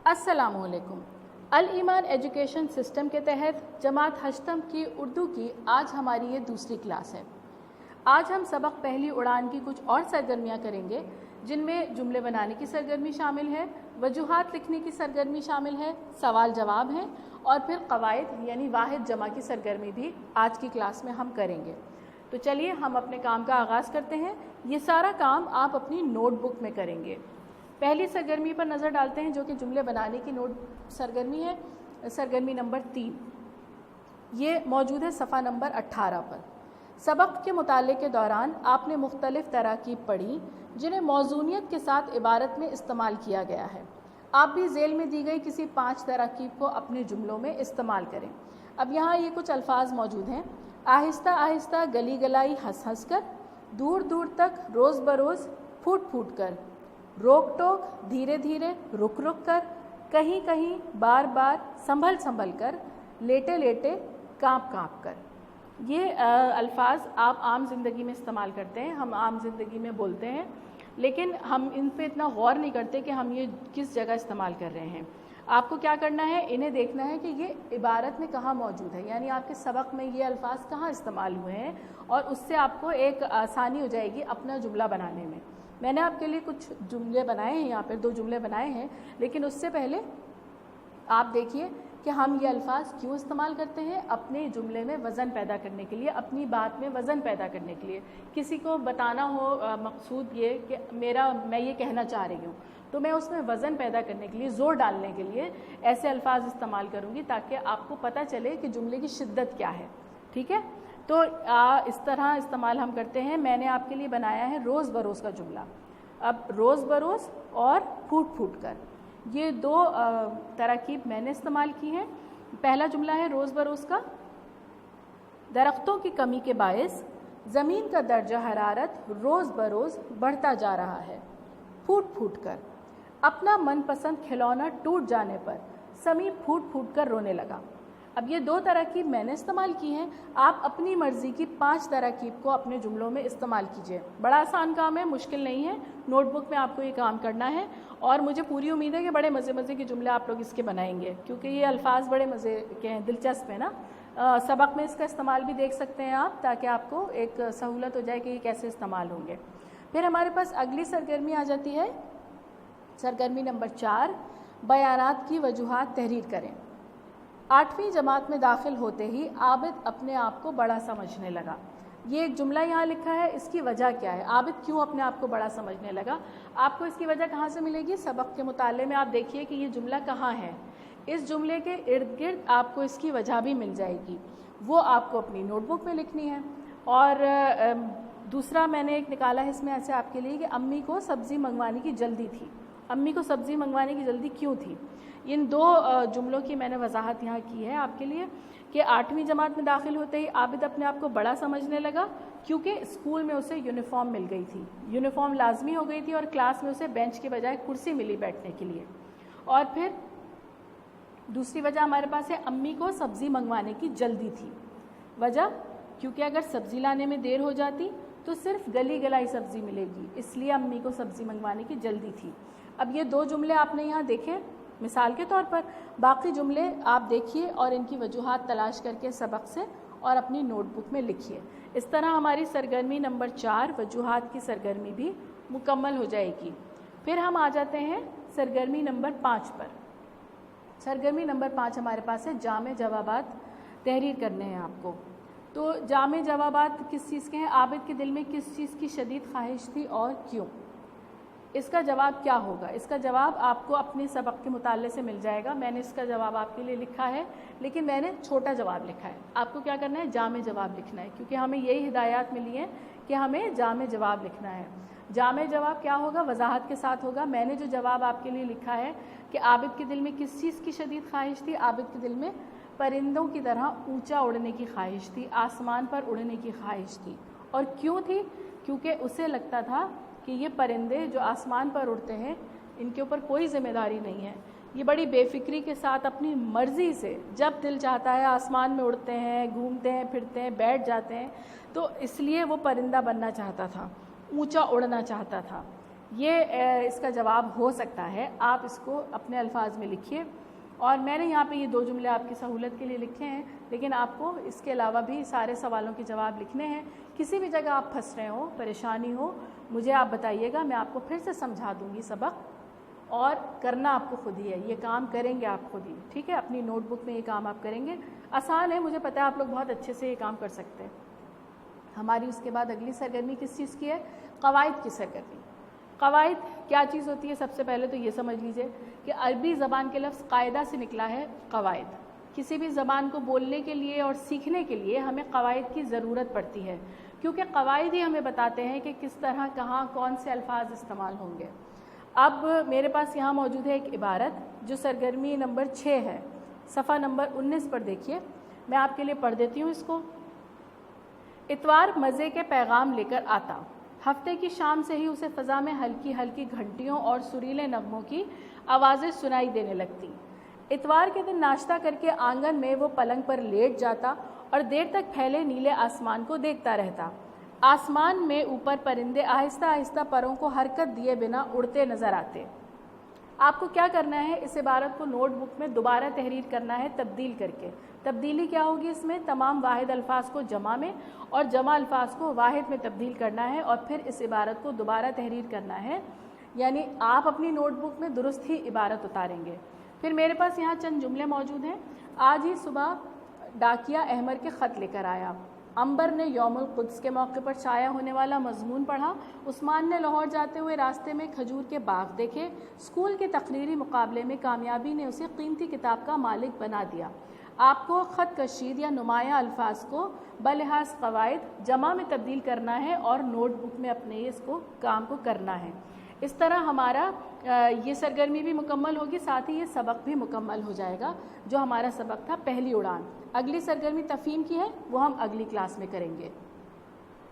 अस्सलाम वालेकुम। अल ईमान education system के तहत जमात हश्तम की उर्दू की आज हमारी ये दूसरी क्लास है। आज हम सबक पहली उड़ान की कुछ और सरगर्मियाँ करेंगे, जिनमें जुमले बनाने की सरगर्मी शामिल है, वजूहात लिखने की सरगर्मी शामिल है, सवाल जवाब हैं और फिर कवायद यानी वाहिद जमा की सरगर्मी भी आज की क्लास में हम करेंगे। तो चलिए हम अपने काम का आगाज़ करते हैं। ये सारा काम आप अपनी नोटबुक में करेंगे। पहली सरगर्मी पर नज़र डालते हैं, जो कि जुमले बनाने की सरगर्मी है, सरगर्मी नंबर 3। ये मौजूद है सफ़ा नंबर 18 पर। सबक के मुताले के दौरान आपने मुख्तलिफ़ तराकीब पढ़ी, जिन्हें मौजूनियत के साथ इबारत में इस्तेमाल किया गया है। आप भी ज़ेल में दी गई किसी 5 तराकीब को अपने जुमलों में इस्तेमाल करें। अब यहाँ ये कुछ अल्फाज मौजूद हैं। आहिस्ता आहिस्ता, गली गलाई, हंस हंस कर, दूर दूर तक, रोज़ बरोज़, फूट फूट कर, रोक टोक, धीरे धीरे, रुक रुक कर, कहीं कहीं, बार बार, संभल संभल कर, लेटे लेटे, काँप काँप कर। ये अल्फाज आप आम ज़िंदगी में इस्तेमाल करते हैं, हम आम ज़िंदगी में बोलते हैं, लेकिन हम इन पे इतना गौर नहीं करते कि हम ये किस जगह इस्तेमाल कर रहे हैं। आपको क्या करना है, इन्हें देखना है कि ये इबारत में कहाँ मौजूद है, यानी आपके सबक में ये अल्फाज कहाँ इस्तेमाल हुए हैं, और उससे आपको एक आसानी हो जाएगी अपना जुमला बनाने में। मैंने आपके लिए कुछ जुमले बनाए हैं, यहाँ पर 2 जुमले बनाए हैं, लेकिन उससे पहले आप देखिए कि हम ये अल्फाज क्यों इस्तेमाल करते हैं। अपने जुमले में वज़न पैदा करने के लिए, अपनी बात में वज़न पैदा करने के लिए। किसी को बताना हो मकसूद ये कि मैं ये कहना चाह रही हूँ, तो मैं उसमें वज़न पैदा करने के लिए, ज़ोर डालने के लिए ऐसे अल्फाज इस्तेमाल करूँगी, ताकि आपको पता चले कि जुमले की शिद्दत क्या है। ठीक है, तो इस तरह इस्तेमाल हम करते हैं। मैंने आपके लिए बनाया है रोज़ बरोज़ का जुमला। अब रोज़ बरोज़ और फूट फूट कर, ये 2 तरकीब मैंने इस्तेमाल की हैं। पहला जुमला है रोज़ बरोज़ का। दरख्तों की कमी के बायस ज़मीन का दर्जा हरारत रोज़ बरोज़ बढ़ता जा रहा है। फूट फूट कर, अपना मनपसंद खिलौना टूट जाने पर समी फूट फूट कर रोने लगा। अब ये 2 तरकीब मैंने इस्तेमाल की हैं। आप अपनी मर्ज़ी की 5 तरकीब को अपने जुमलों में इस्तेमाल कीजिए। बड़ा आसान काम है, मुश्किल नहीं है। नोटबुक में आपको ये काम करना है, और मुझे पूरी उम्मीद है कि बड़े मज़े के जुमले आप लोग इसके बनाएंगे, क्योंकि ये अल्फाज बड़े मज़े के हैं, दिलचस्प है ना। सबक में इसका इस्तेमाल भी देख सकते हैं आप, ताकि आपको एक सहूलत हो जाए कि ये कैसे इस्तेमाल होंगे। फिर हमारे पास अगली सरगर्मी आ जाती है, सरगर्मी नंबर 4। बयानात की वजूहात तहरीर करें। 8वीं जमात में दाखिल होते ही आबिद अपने आप को बड़ा समझने लगा। ये एक जुमला यहाँ लिखा है, इसकी वजह क्या है, आबिद क्यों अपने आप को बड़ा समझने लगा। आपको इसकी वजह कहाँ से मिलेगी, सबक के मुताले में। आप देखिए कि ये जुमला कहाँ है, इस जुमले के इर्द गिर्द आपको इसकी वजह भी मिल जाएगी, वो आपको अपनी नोटबुक में लिखनी है। और दूसरा मैंने एक निकाला है इसमें ऐसे आपके लिए कि अम्मी को सब्ज़ी मंगवाने की जल्दी थी। अम्मी को सब्ज़ी मंगवाने की जल्दी क्यों थी। इन 2 जुमलों की मैंने वजाहत यहाँ की है आपके लिए कि 8वीं जमात में दाखिल होते ही आबिद अपने आप को बड़ा समझने लगा, क्योंकि स्कूल में उसे यूनिफॉर्म मिल गई थी, यूनिफॉर्म लाजमी हो गई थी, और क्लास में उसे बेंच के बजाय कुर्सी मिली बैठने के लिए। और फिर दूसरी वजह हमारे पास है, अम्मी को सब्ज़ी मंगवाने की जल्दी थी। वजह, क्योंकि अगर सब्ज़ी लाने में देर हो जाती तो सिर्फ गली गलाई सब्ज़ी मिलेगी, इसलिए अम्मी को सब्ज़ी मंगवाने की जल्दी थी। अब ये 2 जुमले आपने यहाँ देखे मिसाल के तौर पर, बाकी जुमले आप देखिए और इनकी वजूहात तलाश करके सबक से और अपनी नोटबुक में लिखिए। इस तरह हमारी सरगर्मी नंबर 4 वजूहात की सरगर्मी भी मुकम्मल हो जाएगी। फिर हम आ जाते हैं सरगर्मी नंबर 5 पर। सरगर्मी नंबर 5 हमारे पास है जामे जवाबात तहरीर करने हैं आपको। तो जामे जवाबात किस चीज़ के हैं, आबिद के दिल में किस चीज़ की शदीद ख्वाहिश थी और क्यों। इसका जवाब क्या होगा, इसका जवाब आपको अपने सबक के मुताले से मिल जाएगा। मैंने इसका जवाब आपके लिए लिखा है, लेकिन मैंने छोटा जवाब लिखा है। आपको क्या करना है, जामे जवाब लिखना है, क्योंकि हमें यही हिदायत मिली है कि हमें जामे जवाब लिखना है। जामे जवाब क्या होगा, वजाहत के साथ होगा। मैंने जो जवाब आपके लिए लिखा है कि आबिद के दिल में किस चीज़ की शदीद ख्वाहिश थी, आबिद के दिल में परिंदों की तरह ऊंचा उड़ने की ख्वाहिश थी, आसमान पर उड़ने की ख्वाहिश थी। और क्यों थी, क्योंकि उसे लगता था कि ये परिंदे जो आसमान पर उड़ते हैं, इनके ऊपर कोई ज़िम्मेदारी नहीं है, ये बड़ी बेफिक्री के साथ अपनी मर्ज़ी से जब दिल चाहता है आसमान में उड़ते हैं, घूमते हैं, फिरते हैं, बैठ जाते हैं। तो इसलिए वो परिंदा बनना चाहता था, ऊंचा उड़ना चाहता था। ये इसका जवाब हो सकता है। आप इसको अपने अल्फाज में लिखिए, और मैंने यहाँ पे ये 2 जुमले आपकी सहूलत के लिए लिखे हैं, लेकिन आपको इसके अलावा भी सारे सवालों के जवाब लिखने हैं। किसी भी जगह आप फंस रहे हो, परेशानी हो, मुझे आप बताइएगा, मैं आपको फिर से समझा दूँगी सबक, और करना आपको खुद ही है, ये काम करेंगे आप खुद ही, ठीक है। अपनी नोटबुक में ये काम आप करेंगे, आसान है, मुझे पता है आप लोग बहुत अच्छे से ये काम कर सकते हैं। हमारी उसके बाद अगली सरगर्मी किस चीज़ की है? कवायद की सरगर्मी। कवायद क्या चीज़ होती है? सबसे पहले तो ये समझ लीजिए कि अरबी ज़बान के लफ्ज़ कायदा से निकला है कवायद। किसी भी ज़बान को बोलने के लिए और सीखने के लिए हमें कवायद की ज़रूरत पड़ती है, क्योंकि कवायद ही हमें बताते हैं कि किस तरह कहाँ कौन से अल्फाज इस्तेमाल होंगे। अब मेरे पास यहाँ मौजूद है एक इबारत जो सरगर्मी नंबर 6 है, सफ़ा नंबर 19 पर देखिए, मैं आपके लिए पढ़ देती हूँ इसको। इतवार मज़े के पैगाम लेकर आता, हफ्ते की शाम से ही उसे फ़ज़ा में हल्की हल्की घंटियों और सुरीले नगमों की आवाज़ें सुनाई देने लगती। इतवार के दिन नाश्ता करके आंगन में वो पलंग पर लेट जाता और देर तक फैले नीले आसमान को देखता रहता। आसमान में ऊपर परिंदे आहिस्ता आहिस्ता परों को हरकत दिए बिना उड़ते नज़र आते। आपको क्या करना है, इस इबारत को नोटबुक में दोबारा तहरीर करना है तब्दील करके। तब्दीली क्या होगी इसमें? तमाम वाहिद अल्फाज को जमा में और जमा अल्फाज को वाहिद में तब्दील करना है, और फिर इस इबारत को दोबारा तहरीर करना है, यानी आप अपनी नोटबुक में दुरुस्त ही इबारत उतारेंगे। फिर मेरे पास यहाँ चंद जुमले मौजूद हैं। आज ही सुबह डाकिया अहमर के ख़त लेकर आया। अंबर ने यौमुल कुद्स के मौके पर शाया होने वाला मजमून पढ़ा। उस्मान ने लाहौर जाते हुए रास्ते में खजूर के बाग देखे। स्कूल के तकरीरी मुकाबले में कामयाबी ने उसे कीमती किताब का मालिक बना दिया। आपको ख़त कशीद या नुमाया अल्फाज को बलिहाज क़वाइद जमा में तब्दील करना है और नोटबुक में अपने इसको काम को करना है। इस तरह हमारा ये सरगर्मी भी मुकम्मल होगी, साथ ही ये सबक भी मुकम्मल हो जाएगा जो हमारा सबक था पहली उड़ान। अगली सरगर्मी तफ़हीम की है, वो हम अगली क्लास में करेंगे।